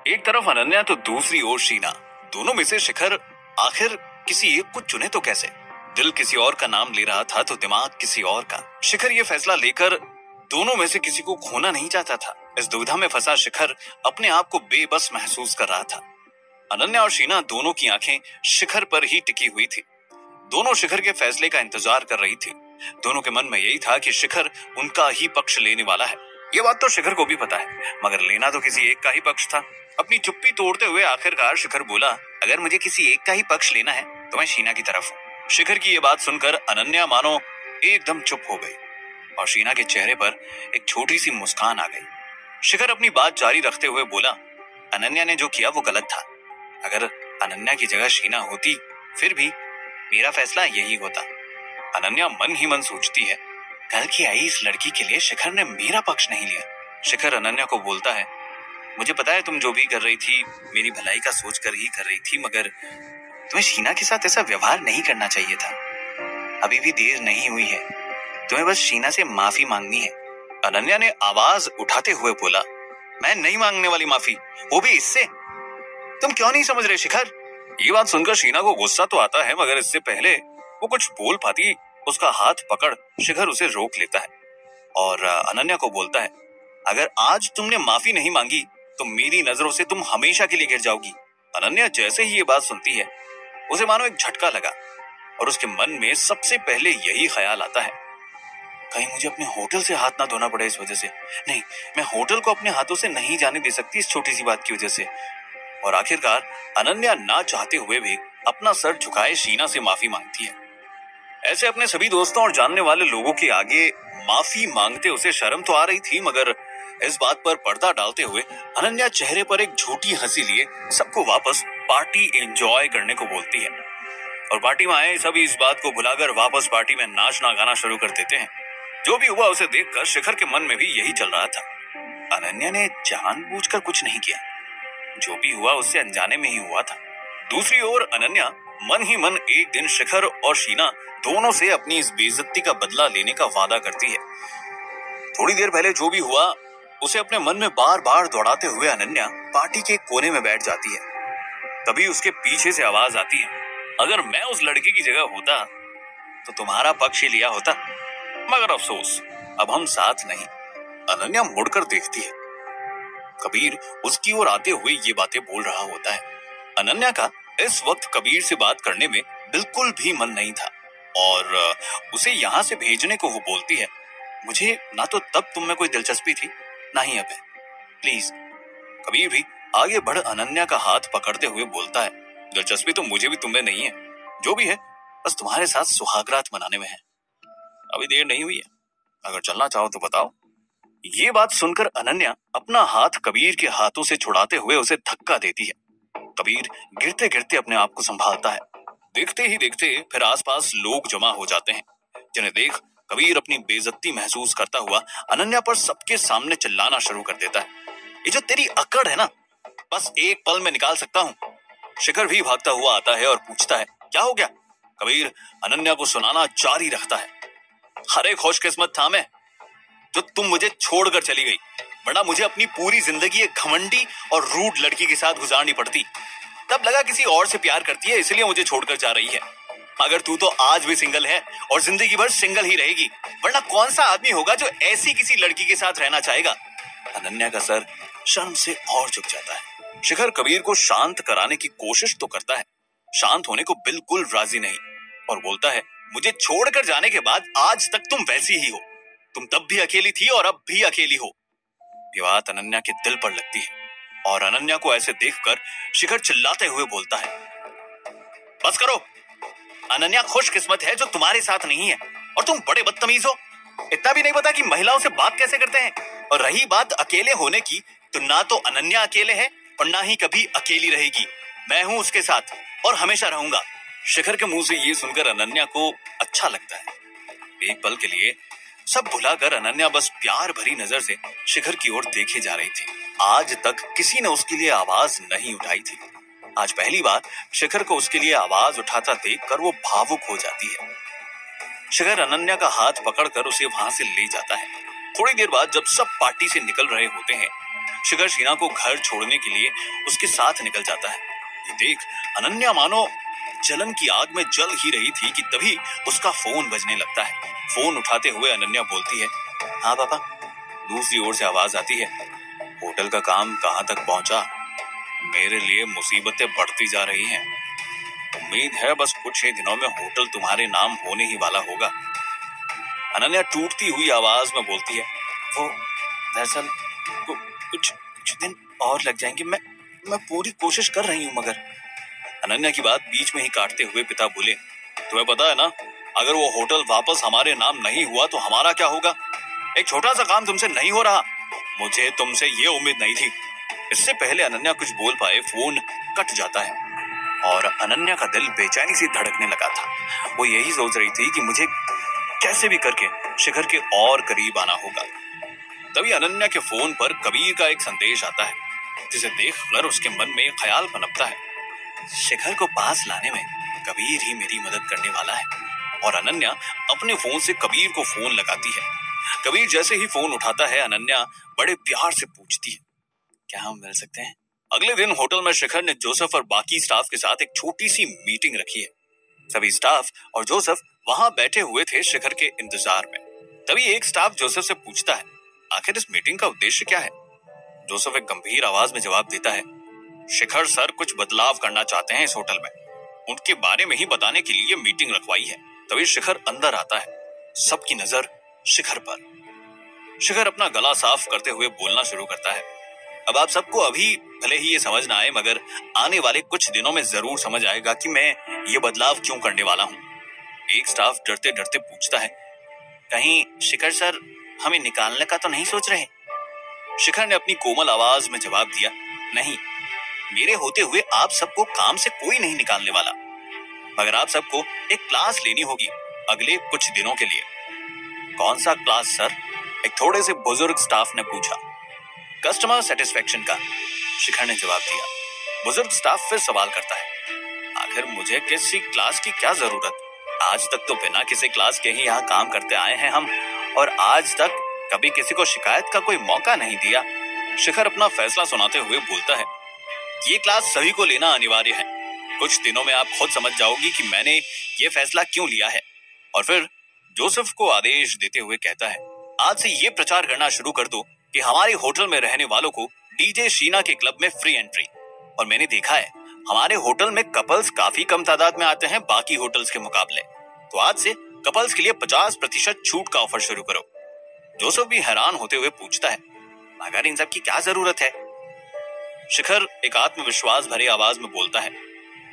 एक तरफ अनन्या तो दूसरी ओर शीना। दोनों में से शिखर आखिर किसी एक को चुने तो कैसे? दिल किसी और का नाम ले रहा था तो दिमाग किसी और का। शिखर ये फैसला लेकर दोनों में से किसी को खोना नहीं चाहता था। इस दुविधा में फंसा शिखर अपने आप को बेबस महसूस कर रहा था। अनन्या और शीना दोनों की आंखें शिखर पर ही टिकी हुई थी। दोनों शिखर के फैसले का इंतजार कर रही थी। दोनों के मन में यही था कि शिखर उनका ही पक्ष लेने वाला है। ये बात तो शिखर को भी पता है, मगर लेना तो किसी एक का ही पक्ष था। अपनी चुप्पी तोड़ते हुए आखिरकार शिखर बोला, अगर मुझे किसी एक का ही पक्ष लेना है तो मैं शीना की तरफ हूँ। शिखर की ये बात सुनकर अनन्या मानो एकदम चुप हो गई और शीना के चेहरे पर एक छोटी सी मुस्कान आ गई। शिखर अपनी बात जारी रखते हुए बोला, अनन्या ने जो किया वो गलत था। अगर अनन्या की जगह शीना होती फिर भी मेरा फैसला यही होता। अनन्या मन ही मन सोचती है, कल की आई इस लड़की के लिए शिखर ने मेरा पक्ष नहीं लिया। शिखर अनन्या को बोलता है, मुझे पता है तुम जो भी कर रही थी मेरी भलाई का सोच कर ही कर रही थी, मगर तुम्हें शीना के साथ ऐसा व्यवहार नहीं करना चाहिए था। अभी भी देर नहीं हुई है, तुम्हें बस शीना से माफी मांगनी है। अनन्या ने आवाज उठाते हुए बोला, मैं नहीं मांगने वाली माफी, वो भी इससे। तुम क्यों नहीं समझ रहे शिखर? ये बात सुनकर शीना को गुस्सा तो आता है, मगर इससे पहले वो कुछ बोल पाती उसका हाथ पकड़ शिखर उसे रोक लेता है और अनन्या को बोलता है, अगर आज तुमने माफी नहीं मांगी तो मेरी नजरों से तुम हमेशा के लिए गिर जाओगी। अनन्या जैसे ही ये बात सुनती है उसे मानो एक झटका लगा और उसके मन में सबसे पहले यही ख्याल आता है, कहीं मुझे अपने होटल से हाथ ना धोना पड़े इस वजह से। नहीं, मैं होटल को अपने हाथों से नहीं जाने दे सकती इस छोटी सी बात की वजह से। और आखिरकार अनन्या ना चाहते हुए भी अपना सर झुकाए शीना से माफी मांगती है। ऐसे अपने सभी दोस्तों और जानने वाले लोगों के आगे माफी मांगते उसे शर्म तो आ रही थी, मगर इस बात पर पर्दा डालते हुए अनन्या चेहरे पर एक झूठी हंसी लिए सबको वापस पार्टी एंजॉय करने को बोलती है। और पार्टी में आए सभी इस बात को भुलाकर वापस पार्टी में नाचना गाना शुरू कर देते हैं। जो भी हुआ उसे देखकर शिखर के मन में भी यही चल रहा था। अनन्या ने जानबूझकर कुछ नहीं किया, जो भी हुआ उससे अनजाने में ही हुआ था। दूसरी ओर अनन्या मन ही मन एक दिन शिखर और शीना दोनों से अपनी इस बेइज्जती का बदला लेने का वादा करती है। थोड़ी देर पहले जो भी हुआ उसे अपने मन में बार बार दौड़ाते हुए अनन्या पार्टी के कोने में बैठ जाती है। तभी उसके पीछे से आवाज आती है, अगर मैं उस लड़की की जगह होता तो तुम्हारा पक्ष ही लिया होता, मगर अफसोस अब हम साथ नहीं। अनन्या मुड़कर देखती है, कबीर उसकी ओर आते हुए ये बातें बोल रहा होता है। अनन्या का इस वक्त कबीर से बात करने में बिल्कुल भी मन नहीं था और उसे यहाँ से भेजने को वो बोलती है, मुझे ना तो तब तुम में कोई दिलचस्पी थी ना ही अब है, प्लीज। कबीर भी आगे बढ़ अनन्या का हाथ पकड़ते हुए बोलता है, दिलचस्पी तो मुझे भी तुम्हें नहीं है, जो भी है बस तुम्हारे साथ सुहागरात मनाने में है। अभी देर नहीं हुई है, अगर चलना चाहो तो बताओ। ये बात सुनकर अनन्या अपना हाथ कबीर के हाथों से छुड़ाते हुए उसे धक्का देती है। कबीर गिरते गिरते अपने आप को संभालता है। देखते ही देखते फिर आसपास लोग जमा हो जाते हैं, जिन्हें देख कबीर अपनी बेइज्जती महसूस करता हुआ अनन्या पर सबके सामने चिल्लाना शुरू कर देता है, ये जो तेरी अकड़ है ना, बस एक पल में निकाल सकता हूँ। शिखर भी भागता हुआ आता है और पूछता है, क्या हो गया? कबीर अनन्या को सुनाना जारी रखता है, अरे खुशकिस्मत था मैं जो तुम मुझे छोड़कर चली गई, वरना मुझे अपनी पूरी जिंदगी एक घमंडी और रूड लड़की के साथ गुजारनी पड़ती। तब लगा किसी और से प्यार करती है इसलिए मुझे छोड़कर जा रही है, मगर तू तो आज भी सिंगल है और जिंदगी भर सिंगल ही रहेगी, वरना कौन सा आदमी होगा जो ऐसी किसी लड़की के साथ रहना चाहेगा। अनन्या का सर शर्म से और झुक जाता है। शिखर कबीर को शांत कराने की कोशिश तो करता है, शांत होने को बिल्कुल राजी नहीं और बोलता है, मुझे छोड़कर जाने के बाद आज तक तुम वैसी ही हो, तुम तब भी अकेली थी और अब भी अकेली हो। ये बात अनन्या के दिल पर लगती है और अनन्या को ऐसे देखकर शिखर चिल्लाते हुए बोलता है, बस करो, अनन्या खुशकिस्मत है जो तुम्हारे साथ नहीं है और तुम बड़े बदतमीज हो। इतना भी नहीं पता कि महिलाओं से बात कैसे करते हैं। और रही बात अकेले होने की, तो ना तो अनन्या अकेले है और ना ही कभी अकेली रहेगी। मैं हूं उसके साथ और हमेशा रहूंगा। शिखर के मुंह से ये सुनकर अनन्या को अच्छा लगता है। एक पल के लिए सब भुलाकर अनन्या बस प्यार भरी नजर से शिखर की ओर देखे जा रही थी। आज तक किसी ने उसके लिए आवाज नहीं उठाई थी। आज पहली बार शिखर को उसके लिए आवाज उठाता देखकर वो भावुक हो जाती है। शिखर अनन्या का हाथ पकड़कर उसे वहां से ले जाता है। थोड़ी देर बाद जब सब पार्टी से निकल रहे होते हैं, शिखर शीना को घर छोड़ने के लिए उसके साथ निकल जाता है। ये देख अनन्या मानो जलन की आग में जल ही रही थी कि तभी उसका फोन बजने लगता है। फोन उठाते हुए अनन्या बोलती है, हाँ पापा। दूसरी ओर से आवाज आती है, होटल का काम कहाँ तक पहुंचा? मेरे लिए मुसीबतें बढ़ती जा रही हैं। उम्मीद है बस कुछ ही दिनों में होटल तुम्हारे नाम होने ही वाला होगा। अनन्या टूटती हुई आवाज में बोलती है, वो दरअसल कुछ दिन और लग जाएंगे। मैं पूरी कोशिश कर रही हूँ मगर। अनन्या की बात बीच में ही काटते हुए पिता बोले, तुम्हें पता है ना, अगर वो होटल वापस हमारे नाम नहीं हुआ तो हमारा क्या होगा? एक छोटा सा काम तुमसे नहीं हो रहा। मुझे तुमसे ये उम्मीद नहीं थी। इससे पहले अनन्या कुछ बोल पाए फोन कट जाता है और अनन्या का दिल बेचैनी से धड़कने लगा था। वो यही सोच रही थी कि मुझे कैसे भी करके शिखर के और करीब आना होगा। तभी अनन्या के फोन पर कबीर का एक संदेश आता है, जिसे देखकर उसके मन में एक ख्याल पनपता है, शिखर को पास लाने में कबीर ही मेरी मदद करने वाला है। और अनन्या अपने फोन से कबीर को फोन लगाती है। कबीर जैसे ही फोन उठाता है, अनन्या बड़े प्यार से पूछती है, क्या हम मिल सकते हैं? अगले दिन होटल में शिखर ने जोसेफ और बाकी स्टाफ के साथ एक छोटी सी मीटिंग रखी है। सभी स्टाफ और जोसेफ वहां बैठे हुए थे शिखर के इंतजार में। तभी एक स्टाफ जोसेफ से पूछता है, आखिर इस मीटिंग का उद्देश्य क्या है? जोसेफ एक गंभीर आवाज में जवाब देता है, शिखर सर कुछ बदलाव करना चाहते हैं इस होटल में। उनके बारे में ही बताने के लिए मीटिंग रखवाई है। तभी शिखर अंदर आता है। सबकी नजर शिखर पर। शिखर अपना गला साफ करते हुए बोलना शुरू करता है, अब आप सबको अभी भले ही ये समझ ना आए मगर आने वाले कुछ दिनों में जरूर समझ आएगा कि मैं ये बदलाव क्यों करने वाला हूँ। एक स्टाफ डरते डरते पूछता है, कहीं शिखर सर हमें निकालने का तो नहीं सोच रहे? शिखर ने अपनी कोमल आवाज में जवाब दिया, नहीं, मेरे होते हुए आप सबको काम से कोई नहीं निकालने वाला, मगर आप सबको एक क्लास लेनी होगी अगले कुछ दिनों के लिए। कौन सा क्लास सर? एक थोड़े से बुजुर्ग स्टाफ ने पूछा। कस्टमर सेटिस्फेक्शन का, शिखर ने जवाब दिया। बुजुर्ग स्टाफ फिर सवाल करता है, आखिर मुझे किसी क्लास की क्या जरूरत? आज तक तो बिना किसी क्लास के ही यहाँ काम करते आए हैं हम, और आज तक कभी किसी को शिकायत का कोई मौका नहीं दिया। शिखर अपना फैसला सुनाते हुए बोलता है, ये क्लास सभी को लेना अनिवार्य है। कुछ दिनों में आप खुद समझ जाओगी कि मैंने ये फैसला क्यों लिया है। और फिर जोसेफ को आदेश देते हुए कहता है, आज से ये प्रचार करना शुरू कर दो कि हमारे होटल में रहने वालों को डीजे शीना के क्लब में फ्री एंट्री। और मैंने देखा है हमारे होटल में कपल्स काफी कम तादाद में आते हैं बाकी होटल्स के मुकाबले, तो आज से कपल्स के लिए 50% छूट का ऑफर शुरू करो। जोसेफ भी हैरान होते हुए पूछता है, मगर इन सब की क्या जरूरत है? शिखर एक आत्मविश्वास भरी आवाज में बोलता है,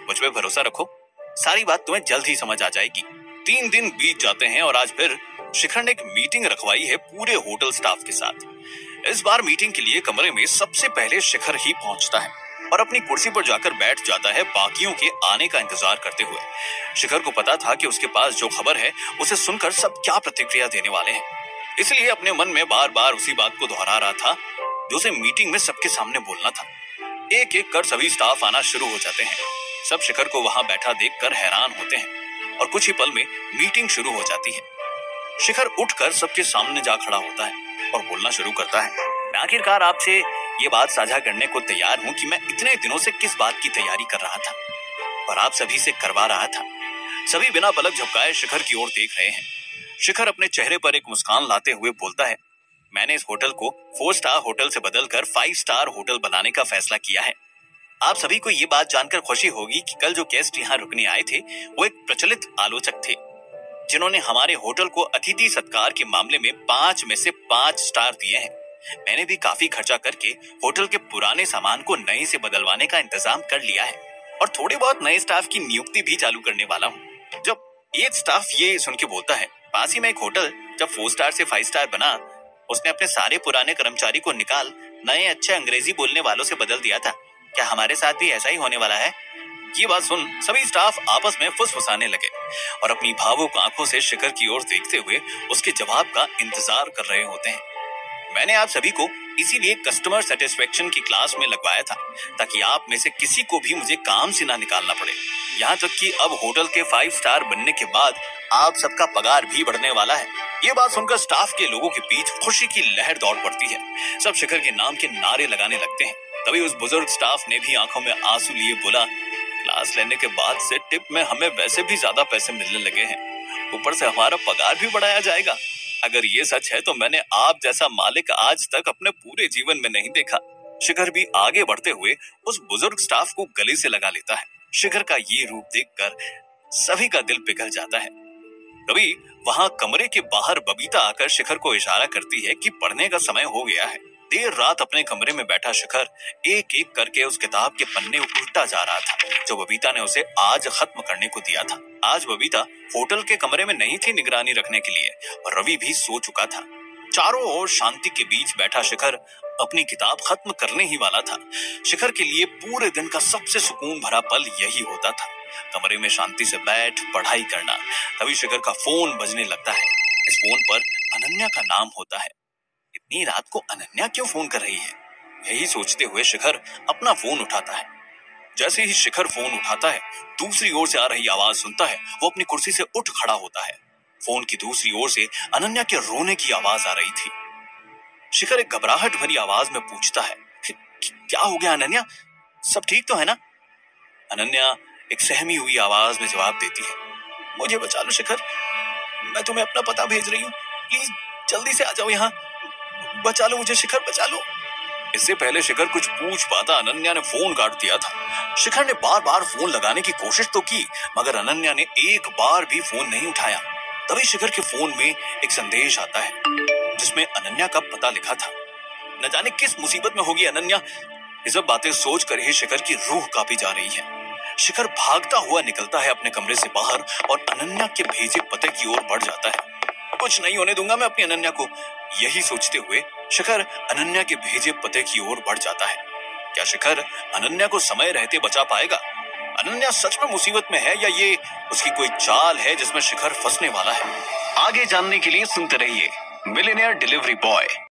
मुझ पे भरोसा रखो, सारी बात तुम्हें जल्द ही समझ आ जाएगी। 3 दिन बीत जाते हैं और आज फिर शिखर ने एक मीटिंग रखवाई है पूरे होटल स्टाफ के साथ। इस बार मीटिंग के लिए कमरे में सबसे पहले शिखर ही पहुंचता है और अपनी कुर्सी पर जाकर बैठ जाता है बाकियों के आने का इंतजार करते हुए। शिखर को पता था कि उसके पास जो खबर है उसे सुनकर सब क्या प्रतिक्रिया देने वाले हैं, इसलिए अपने मन में बार बार उसी बात को दोहरा रहा था जो उसे मीटिंग में सबके सामने बोलना था। एक एक कर सभी स्टाफ आना शुरू हो जाते हैं। सब शिखर को वहां बैठा देखकर हैरान होते हैं और कुछ ही पल में मीटिंग शुरू हो जाती है। शिखर उठकर सबके सामने जा खड़ा होता है और बोलना शुरू करता है, मैं आखिरकार आपसे ये बात साझा करने को तैयार हूं कि मैं इतने दिनों से किस बात की तैयारी कर रहा था और आप सभी से करवा रहा था। सभी बिना पलक झपकाए शिखर की ओर देख रहे हैं। शिखर अपने चेहरे पर एक मुस्कान लाते हुए बोलता है, मैंने इस होटल को 4 स्टार होटल से बदलकर 5 स्टार होटल बनाने का फैसला किया है। आप सभी को ये बात जानकर खुशी होगी कि कल जो गेस्ट यहाँ रुकने आए थे वो एक प्रचलित आलोचक थे, जिन्होंने हमारे होटल को अतिथि सत्कार के मामले में 5 में से 5 स्टार दिए हैं। मैंने भी काफी खर्चा करके होटल के पुराने सामान को नए से बदलवाने का इंतजाम कर लिया है और थोड़े बहुत नए स्टाफ की नियुक्ति भी चालू करने वाला हूँ। जब एक स्टाफ ये सुन के बोलता है, पास ही में एक होटल जब 4 स्टार से 5 स्टार बना, उसने अपने सारे पुराने कर्मचारी को निकाल नए अच्छे अंग्रेजी बोलने वालों से बदल दिया था, क्या हमारे साथ भी ऐसा ही होने वाला है? ये बात सुन सभी स्टाफ आपस में फुसफुसाने लगे और अपनी भावुक आंखों से शिखर की ओर देखते हुए उसके जवाब का इंतजार कर रहे होते हैं। मैंने आप सभी को इसीलिए कस्टमर सेटिस्फेक्शन की क्लास में लगवाया था ताकि आप में से किसी को भी मुझे काम से ना निकालना पड़े। यहाँ तक कि अब होटल के 5 स्टार बनने के बाद आप सबका पगार भी बढ़ने वाला है। ये बात सुनकर स्टाफ के लोगों के बीच खुशी की लहर दौड़ पड़ती है। सब शिखर के नाम के नारे लगाने लगते हैं। तभी उस बुजुर्ग स्टाफ ने भी आंखों में आंसू लिए बोला, क्लास लेने के बाद से टिप में हमें वैसे भी ज्यादा पैसे मिलने लगे हैं, ऊपर से हमारा पगार भी बढ़ाया जाएगा। अगर ये सच है तो मैंने आप जैसा मालिक आज तक अपने पूरे जीवन में नहीं देखा। शिखर भी आगे बढ़ते हुए उस बुजुर्ग स्टाफ को गले से लगा लेता है। शिखर का ये रूप देखकर सभी का दिल पिघल जाता है। तभी वहां कमरे के बाहर बबीता आकर शिखर को इशारा करती है कि पढ़ने का समय हो गया है। देर रात अपने कमरे में बैठा शिखर एक एक करके उस किताब के पन्ने उल्टा जा रहा था जो बबीता ने उसे आज खत्म करने को दिया था। आज बबीता होटल के कमरे में नहीं थी निगरानी रखने के लिए, और रवि भी सो चुका था। चारों ओर शांति के बीच बैठा शिखर अपनी किताब खत्म करने ही वाला था। शिखर के लिए पूरे दिन का सबसे सुकून भरा पल यही होता था, कमरे में शांति से बैठ पढ़ाई करना। तभी शिखर का फोन बजने लगता है। इस फोन पर अनन्या का नाम होता है। इतनी रात को अनन्या क्यों फोन कर रही है? यही सोचते हुए शिखर अपना फोन उठाता है। जैसे ही शिखर फोन उठाता है, दूसरी ओर से आ रही आवाज सुनता है। वो अपनी कुर्सी से उठ खड़ा होता है। फोन की दूसरी ओर से अनन्या के रोने की आवाज आ रही थी। शिखर एक घबराहट भरी आवाज में पूछता है, क्या हो गया अनन्या? सब ठीक तो है ना? अनन्या एक सहमी हुई आवाज में जवाब देती है, मुझे बचा लो शिखर, मैं तुम्हें अपना पता भेज रही हूँ, प्लीज जल्दी से आ जाओ यहाँ, बचा लो मुझे शिखर, बचा लो। इससे पहले शिखर कुछ पूछ पाता अनन्या ने फोन काट दिया था। शिखर ने बार बार फोन लगाने की कोशिश तो की, मगर अनन्या ने एक बार भी फोन नहीं उठाया। तभी शिखर के फोन में एक संदेश आता है जिसमें अनन्या का पता लिखा था। न जाने किस मुसीबत में होगी अनन्या। ये सब बातें सोच कर ही शिखर की रूह कांपी जा रही है। शिखर भागता हुआ निकलता है अपने कमरे से बाहर और अनन्या के भेजे पते की ओर बढ़ जाता है। कुछ नहीं होने दूंगा मैं अपनी अनन्या को, यही सोचते हुए शिखर अनन्या के भेजे पते की ओर बढ़ जाता है। क्या शिखर अनन्या को समय रहते बचा पाएगा? अनन्या सच में मुसीबत में है या ये उसकी कोई चाल है जिसमें शिखर फंसने वाला है? आगे जानने के लिए सुनते रहिए मिलियनेयर डिलीवरी बॉय।